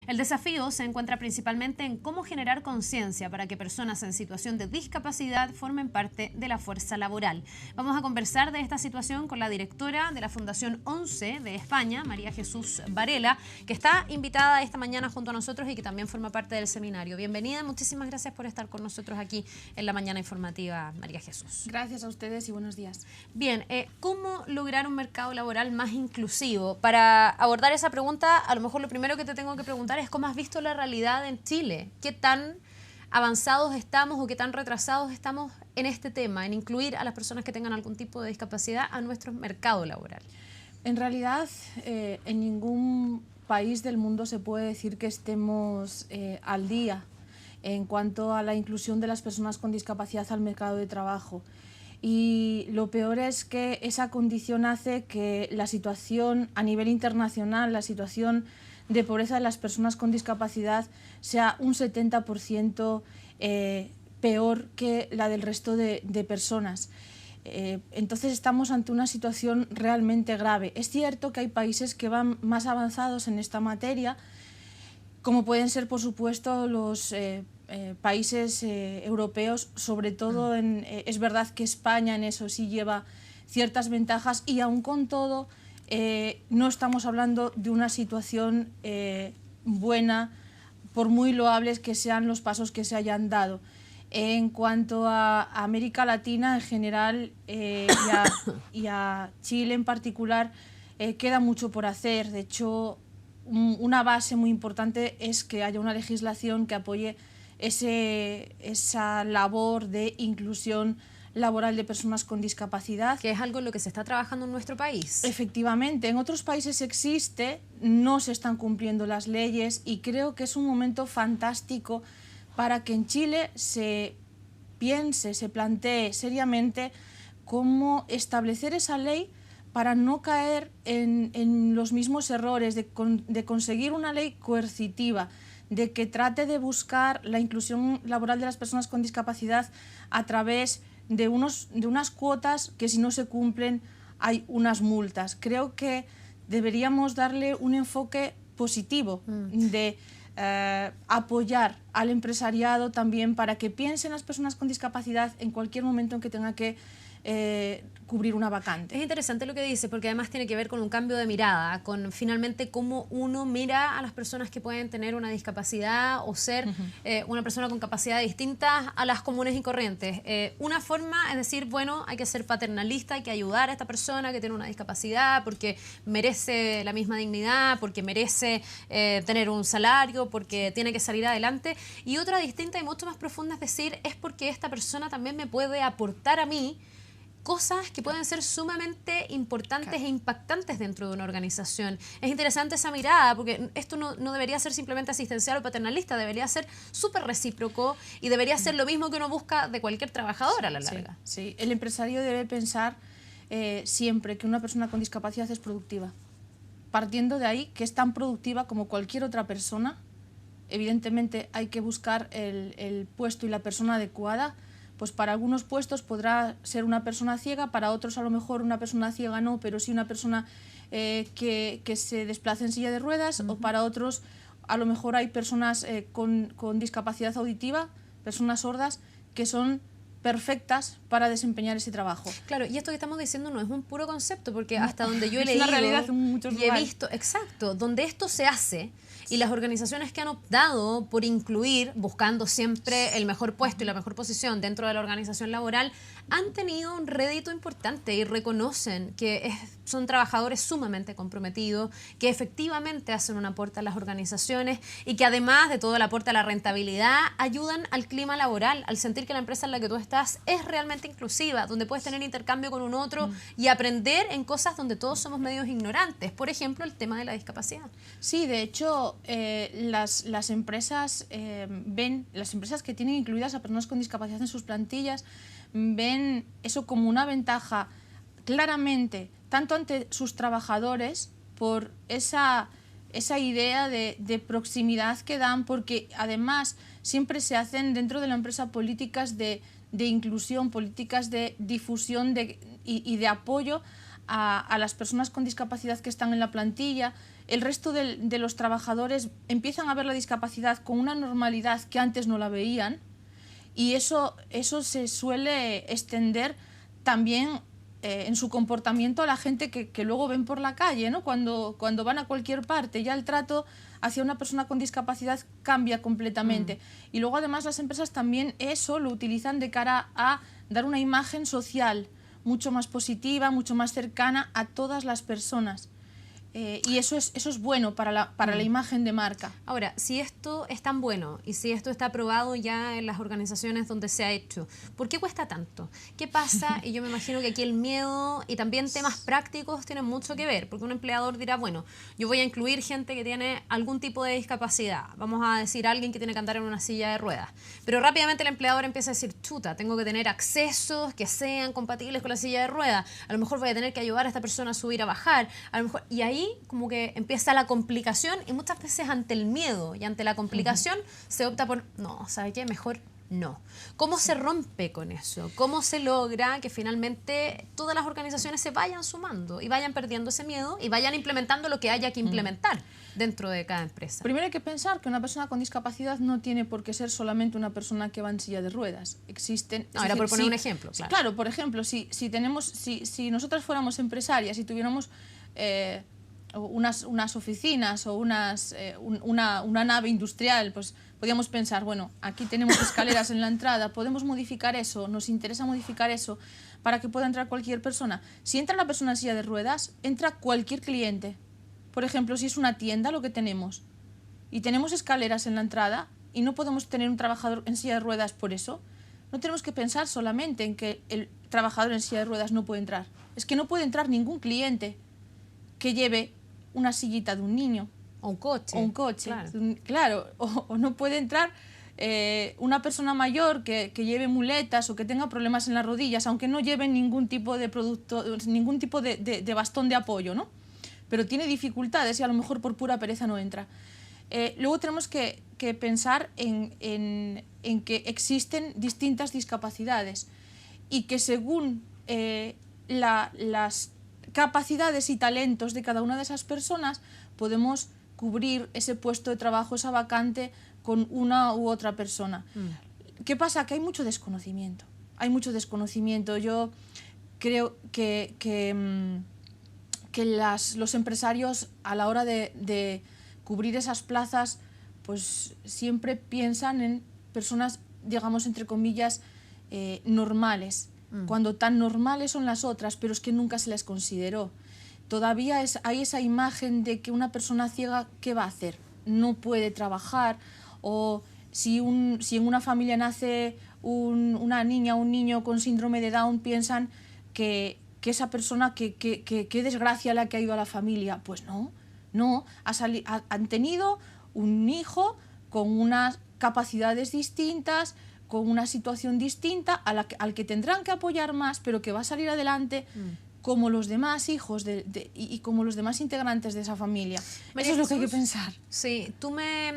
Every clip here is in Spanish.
El desafío se encuentra principalmente en cómo generar conciencia para que personas en situación de discapacidad formen parte de la fuerza laboral. Vamos a conversar de esta situación con la directora de la Fundación 11 de España, María Jesús Varela, que está invitada esta mañana junto a nosotros y que también forma parte del seminario. Bienvenida, muchísimas gracias por estar con nosotros aquí en la mañana informativa, María Jesús. Gracias a ustedes y buenos días. Bien, ¿cómo lograr un mercado laboral más inclusivo? Para abordar esa pregunta, a lo mejor lo primero que te tengo que preguntar es cómo has visto la realidad en Chile. ¿Qué tan avanzados estamos o qué tan retrasados estamos en este tema, en incluir a las personas que tengan algún tipo de discapacidad a nuestro mercado laboral? En realidad, en ningún país del mundo se puede decir que estemos al día en cuanto a la inclusión de las personas con discapacidad al mercado de trabajo. Y lo peor es que esa condición hace que la situación a nivel internacional, la situación de pobreza de las personas con discapacidad sea un 70% peor que la del resto de personas. Entonces estamos ante una situación realmente grave. Es cierto que hay países que van más avanzados en esta materia, como pueden ser, por supuesto, los países europeos, sobre todo es verdad que España en eso sí lleva ciertas ventajas y aún con todo no estamos hablando de una situación buena, por muy loables que sean los pasos que se hayan dado. En cuanto a América Latina en general y a Chile en particular, queda mucho por hacer. De hecho, una base muy importante es que haya una legislación que apoye esa labor de inclusión laboral de personas con discapacidad. Que es algo en lo que se está trabajando en nuestro país. Efectivamente, en otros países existe, no se están cumpliendo las leyes y creo que es un momento fantástico para que en Chile se piense, se plantee seriamente cómo establecer esa ley para no caer en los mismos errores de conseguir una ley coercitiva, de que trate de buscar la inclusión laboral de las personas con discapacidad a través de unas cuotas que si no se cumplen hay unas multas. Creo que deberíamos darle un enfoque positivo de apoyar al empresariado también para que piensen las personas con discapacidad en cualquier momento en que tenga que cubrir una vacante. Es interesante lo que dice, porque además tiene que ver con un cambio de mirada, con finalmente cómo uno mira a las personas que pueden tener una discapacidad o ser una persona con capacidades distintas a las comunes y corrientes. Una forma es decir, bueno, hay que ser paternalista, hay que ayudar a esta persona que tiene una discapacidad porque merece la misma dignidad, porque merece tener un salario, porque tiene que salir adelante. Y otra distinta y mucho más profunda es decir, es porque esta persona también me puede aportar a mí cosas que pueden ser sumamente importantes e impactantes dentro de una organización. Es interesante esa mirada, porque esto no debería ser simplemente asistencial o paternalista, debería ser súper recíproco y debería ser lo mismo que uno busca de cualquier trabajador a la larga. Sí. El empresario debe pensar siempre que una persona con discapacidad es productiva. Partiendo de ahí, que es tan productiva como cualquier otra persona, evidentemente hay que buscar el puesto y la persona adecuada. Pues para algunos puestos podrá ser una persona ciega, para otros a lo mejor una persona ciega no, pero sí una persona que se desplace en silla de ruedas, o para otros a lo mejor hay personas con discapacidad auditiva, personas sordas, que son perfectas para desempeñar ese trabajo. Claro, y esto que estamos diciendo no es un puro concepto, porque hasta donde yo he leído es una realidad en muchos y he visto, exacto, donde esto se hace y las organizaciones que han optado por incluir, buscando siempre el mejor puesto y la mejor posición dentro de la organización laboral, han tenido un rédito importante y reconocen que son trabajadores sumamente comprometidos, que efectivamente hacen un aporte a las organizaciones y que además de todo el aporte a la rentabilidad, ayudan al clima laboral, al sentir que la empresa en la que tú estás es realmente inclusiva, donde puedes tener intercambio con un otro y aprender en cosas donde todos somos medios ignorantes. Por ejemplo, el tema de la discapacidad. Sí, de hecho, las empresas las empresas que tienen incluidas a personas con discapacidad en sus plantillas, ven eso como una ventaja claramente, tanto ante sus trabajadores, por esa idea de proximidad que dan, porque además siempre se hacen dentro de la empresa políticas de inclusión, políticas de difusión y de apoyo a las personas con discapacidad que están en la plantilla. el resto de los trabajadores empiezan a ver la discapacidad con una normalidad que antes no la veían, y eso se suele extender también en su comportamiento a la gente que luego ven por la calle, ¿no? Cuando van a cualquier parte, ya el trato hacia una persona con discapacidad cambia completamente. Y luego además las empresas también eso lo utilizan de cara a dar una imagen social mucho más positiva, mucho más cercana a todas las personas. Y eso es bueno para la imagen de marca. Ahora, si esto es tan bueno y si esto está aprobado ya en las organizaciones donde se ha hecho, ¿por qué cuesta tanto? ¿Qué pasa? Y yo me imagino que aquí el miedo y también temas prácticos tienen mucho que ver, porque un empleador dirá, bueno, yo voy a incluir gente que tiene algún tipo de discapacidad, vamos a decir alguien que tiene que andar en una silla de ruedas, pero rápidamente el empleador empieza a decir, chuta, tengo que tener accesos que sean compatibles con la silla de ruedas, a lo mejor voy a tener que ayudar a esta persona a subir, a bajar, a lo mejor, y ahí como que empieza la complicación, y muchas veces ante el miedo y ante la complicación se opta por, no, ¿sabe qué? Mejor no. ¿Cómo se rompe con eso? ¿Cómo se logra que finalmente todas las organizaciones se vayan sumando y vayan perdiendo ese miedo y vayan implementando lo que haya que implementar dentro de cada empresa? Primero hay que pensar que una persona con discapacidad no tiene por qué ser solamente una persona que va en silla de ruedas. Existen... No, era por poner un ejemplo. Claro, claro, por ejemplo, si nosotras fuéramos empresarias y tuviéramos... unas oficinas o una nave industrial, pues podríamos pensar, bueno, aquí tenemos escaleras en la entrada, podemos modificar eso, nos interesa modificar eso para que pueda entrar cualquier persona. Si entra una persona en silla de ruedas, entra cualquier cliente. Por ejemplo, si es una tienda, lo que tenemos, y tenemos escaleras en la entrada y no podemos tener un trabajador en silla de ruedas por eso, no tenemos que pensar solamente en que el trabajador en silla de ruedas no puede entrar. Es que no puede entrar ningún cliente que lleve una sillita de un niño. O un coche. O un coche, claro. O no puede entrar una persona mayor que lleve muletas o que tenga problemas en las rodillas, aunque no lleve ningún tipo de producto, ningún tipo de bastón de apoyo, ¿no? Pero tiene dificultades y a lo mejor por pura pereza no entra. Luego tenemos que pensar en que existen distintas discapacidades y que según las capacidades y talentos de cada una de esas personas podemos cubrir ese puesto de trabajo, esa vacante con una u otra persona. ¿Qué pasa? Que hay mucho desconocimiento. Hay mucho desconocimiento. Yo creo que los empresarios a la hora de cubrir esas plazas pues siempre piensan en personas, digamos, entre comillas, normales, cuando tan normales son las otras, pero es que nunca se les consideró. Todavía hay esa imagen de que una persona ciega, ¿qué va a hacer? No puede trabajar, o si en una familia nace una niña o un niño con síndrome de Down, piensan que esa persona, qué desgracia la que ha ido a la familia. Pues no, han tenido un hijo con unas capacidades distintas, con una situación distinta, al que tendrán que apoyar más, pero que va a salir adelante como los demás hijos y como los demás integrantes de esa familia. Eso es lo que hay que pensar. Sí, tú me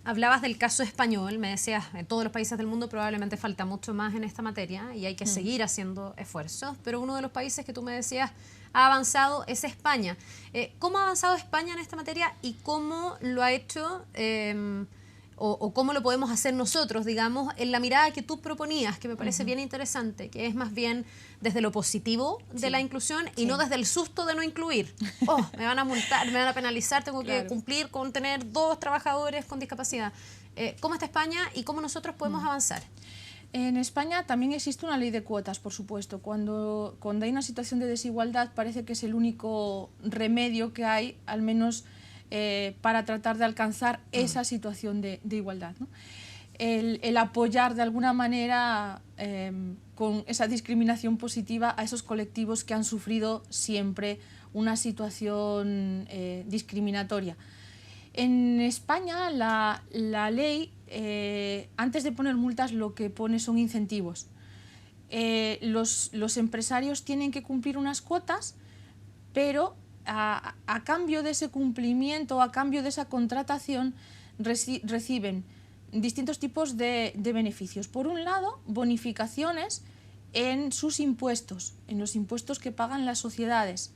hablabas del caso español, me decías, en todos los países del mundo probablemente falta mucho más en esta materia y hay que seguir haciendo esfuerzos, pero uno de los países que tú me decías ha avanzado es España. ¿Cómo ha avanzado España en esta materia y cómo lo ha hecho... o cómo lo podemos hacer nosotros, digamos, en la mirada que tú proponías, que me parece bien interesante, que es más bien desde lo positivo de la inclusión y no desde el susto de no incluir. Oh, me van a multar, me van a penalizar, tengo que cumplir con tener 2 trabajadores con discapacidad. ¿Cómo está España y cómo nosotros podemos avanzar? En España también existe una ley de cuotas, por supuesto. Cuando hay una situación de desigualdad, parece que es el único remedio que hay, al menos... para tratar de alcanzar esa situación de igualdad, ¿no? El apoyar de alguna manera con esa discriminación positiva a esos colectivos que han sufrido siempre una situación discriminatoria. En España la ley, antes de poner multas, lo que pone son incentivos. Los empresarios tienen que cumplir unas cuotas, pero a cambio de ese cumplimiento, a cambio de esa contratación, reciben distintos tipos de beneficios. Por un lado, bonificaciones en sus impuestos, en los impuestos que pagan las sociedades.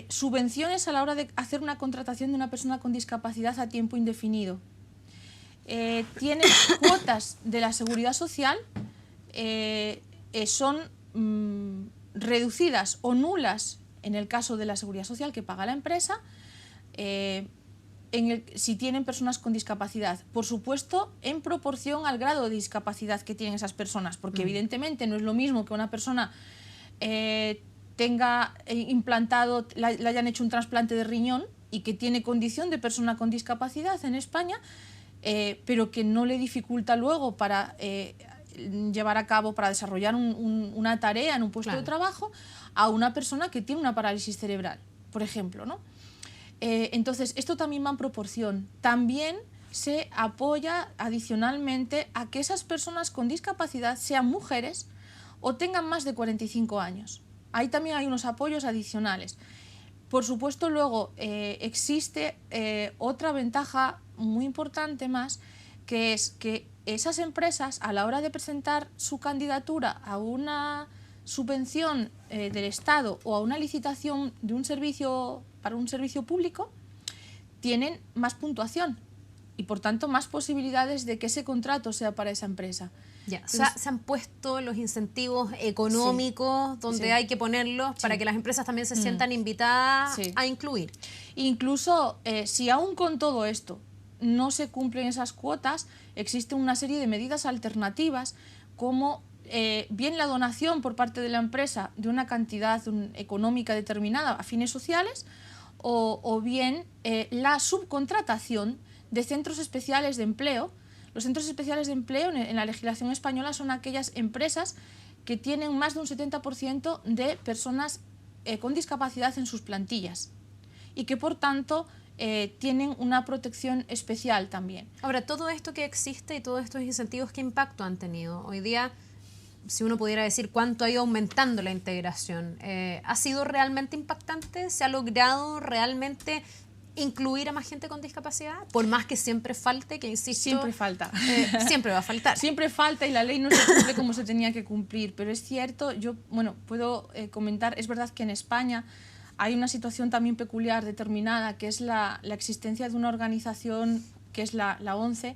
Subvenciones a la hora de hacer una contratación de una persona con discapacidad a tiempo indefinido. Tiene cuotas de la seguridad social, son reducidas o nulas en el caso de la seguridad social que paga la empresa, si tienen personas con discapacidad. Por supuesto, en proporción al grado de discapacidad que tienen esas personas, porque evidentemente no es lo mismo que una persona tenga implantado, le hayan hecho un trasplante de riñón y que tiene condición de persona con discapacidad en España, pero que no le dificulta luego para llevar a cabo, para desarrollar una tarea en un puesto de trabajo, a una persona que tiene una parálisis cerebral, por ejemplo, ¿no? Entonces, esto también va en proporción. También se apoya adicionalmente a que esas personas con discapacidad sean mujeres o tengan más de 45 años. Ahí también hay unos apoyos adicionales. Por supuesto, luego existe otra ventaja muy importante más, que es que esas empresas, a la hora de presentar su candidatura a una subvención del Estado o a una licitación de un servicio para un servicio público, tienen más puntuación y por tanto más posibilidades de que ese contrato sea para esa empresa. Ya, entonces, se han puesto los incentivos económicos donde hay que ponerlos para que las empresas también se sientan invitadas a incluir. Incluso si aún con todo esto no se cumplen esas cuotas, existe una serie de medidas alternativas como bien la donación por parte de la empresa de una cantidad económica determinada a fines sociales o bien la subcontratación de centros especiales de empleo. Los centros especiales de empleo en la legislación española son aquellas empresas que tienen más de un 70% de personas con discapacidad en sus plantillas y que por tanto tienen una protección especial también. Ahora, todo esto que existe y todos estos incentivos, ¿qué impacto han tenido? Hoy día, si uno pudiera decir cuánto ha ido aumentando la integración, ¿ha sido realmente impactante? ¿Se ha logrado realmente incluir a más gente con discapacidad? Por más que siempre falte, que insisto... Siempre falta. Siempre va a faltar. Siempre falta y la ley no se cumple como se tenía que cumplir, pero es cierto, yo puedo comentar, es verdad que en España hay una situación también peculiar, determinada, que es la existencia de una organización que es la ONCE,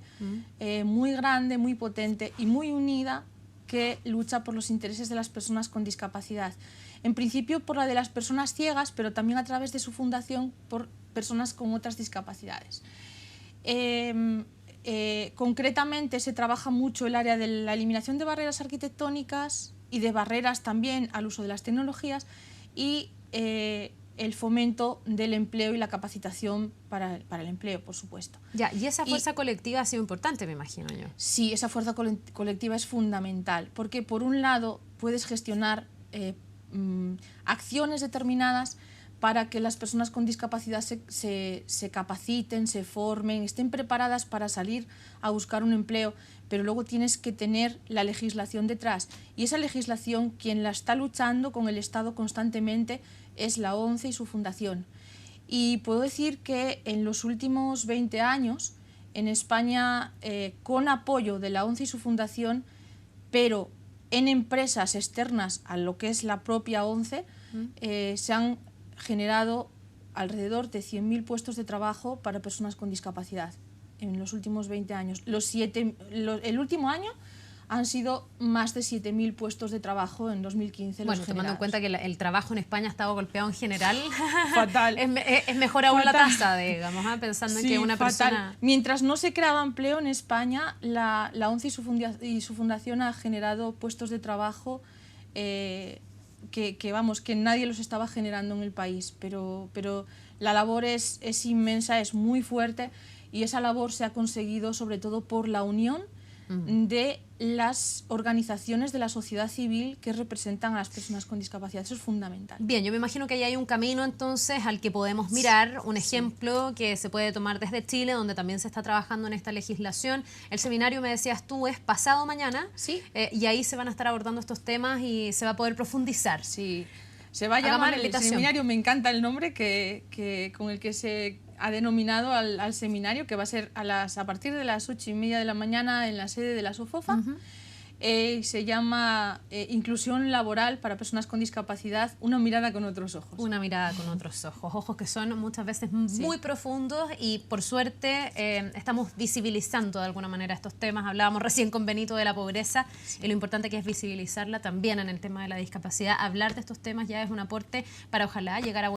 muy grande, muy potente y muy unida, que lucha por los intereses de las personas con discapacidad. En principio por la de las personas ciegas, pero también a través de su fundación por personas con otras discapacidades. Concretamente se trabaja mucho el área de la eliminación de barreras arquitectónicas y de barreras también al uso de las tecnologías y el fomento del empleo y la capacitación para el empleo, por supuesto. Ya, y esa fuerza colectiva ha sido importante, me imagino yo. Sí, esa fuerza colectiva es fundamental, porque por un lado puedes gestionar acciones determinadas para que las personas con discapacidad se capaciten, se formen, estén preparadas para salir a buscar un empleo, pero luego tienes que tener la legislación detrás. Y esa legislación, quien la está luchando con el Estado constantemente, es la ONCE y su fundación. Y puedo decir que en los últimos 20 años, en España, con apoyo de la ONCE y su fundación, pero en empresas externas a lo que es la propia ONCE, se han generado alrededor de 100.000 puestos de trabajo para personas con discapacidad en los últimos 20 años. El último año han sido más de 7.000 puestos de trabajo en 2015. Bueno, tomando en cuenta que el trabajo en España ha estado golpeado en general, fatal. es mejor aún la tasa, digamos, pensando en que una persona... Mientras no se creaba empleo en España, la ONCE y su fundación ha generado puestos de trabajo que nadie los estaba generando en el país, pero la labor es inmensa, es muy fuerte y esa labor se ha conseguido sobre todo por la unión de las organizaciones de la sociedad civil que representan a las personas con discapacidad. Eso es fundamental. Bien, yo me imagino que ahí hay un camino entonces al que podemos mirar, un ejemplo que se puede tomar desde Chile, donde también se está trabajando en esta legislación. El seminario, me decías tú, es pasado mañana, y ahí se van a estar abordando estos temas y se va a poder profundizar. Sí, se va a llamar el seminario, me encanta el nombre con el que se ha denominado al seminario, que va a ser a partir de las 8:30 de la mañana en la sede de la SOFOFA. se llama Inclusión Laboral para Personas con Discapacidad, una mirada con otros ojos. Una mirada con otros ojos, ojos que son muchas veces muy profundos y por suerte estamos visibilizando de alguna manera estos temas. Hablábamos recién con Benito de la pobreza y lo importante que es visibilizarla también en el tema de la discapacidad. Hablar de estos temas ya es un aporte para ojalá llegar a